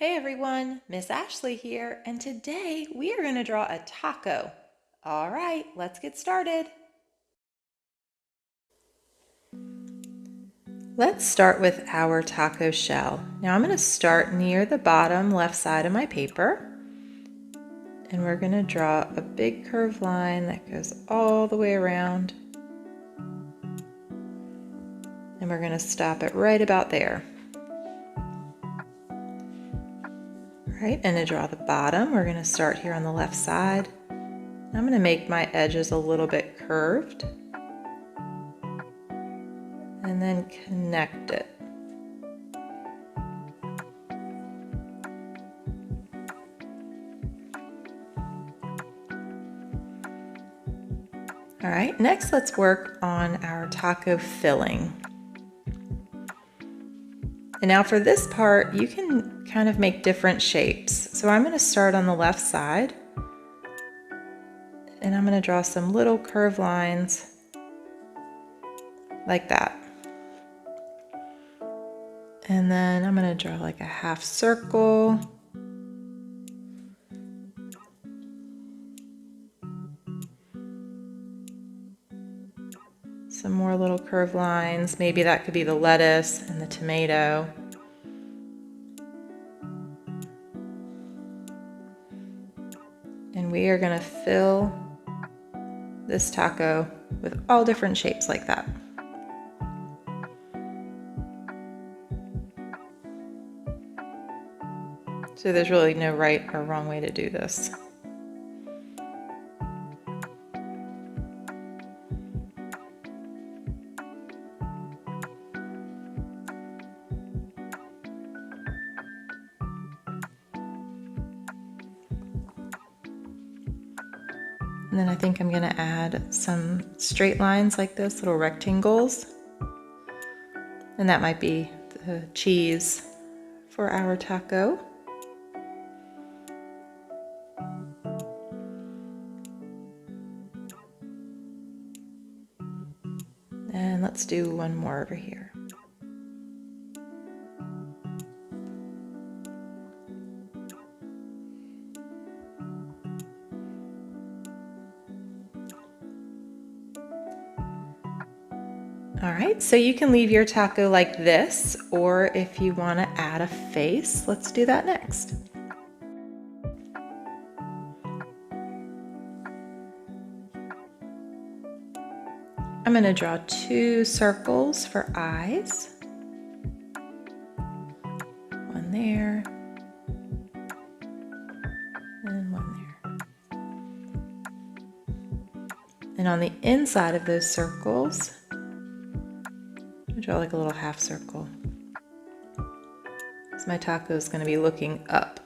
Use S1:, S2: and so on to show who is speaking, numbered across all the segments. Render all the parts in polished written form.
S1: Hey everyone, Miss Ashley here, and today we are going to draw a taco. All right, let's get started. Let's start with our taco shell. Now I'm going to start near the bottom left side of my paper, and we're going to draw a big curved line that goes all the way around, and we're going to stop it right about there. Right, and to draw the bottom, we're going to start here on the left side. I'm going to make my edges a little bit curved and then connect it. All right, next let's work on our taco filling. And now for this part, you can kind of make different shapes. So I'm going to start on the left side, and I'm going to draw some little curved lines like that. And then I'm going to draw like a half circle. Some more little curved lines. Maybe that could be the lettuce and the tomato. And we are going to fill this taco with all different shapes like that. So there's really no right or wrong way to do this. And then I think I'm going to add some straight lines like this, little rectangles. And that might be the cheese for our taco. And let's do one more over here. All right, so you can leave your taco like this, or if you want to add a face, let's do that next. I'm going to draw 2 circles for eyes. One there, and one there. And on the inside of those circles, draw like a little half circle. So my taco is going to be looking up.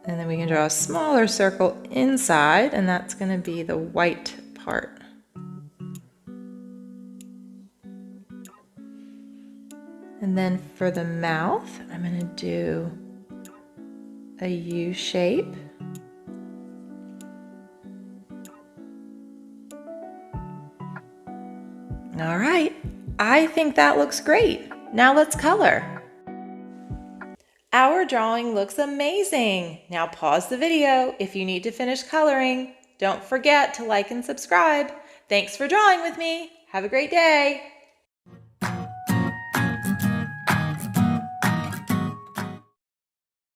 S1: And then we can draw a smaller circle inside, and that's going to be the white part. And then for the mouth, I'm going to do a U shape. All right, I think that looks great. Now let's color. Our drawing looks amazing. Now pause the video if you need to finish coloring. Don't forget to like and subscribe. Thanks for drawing with me. Have a great day.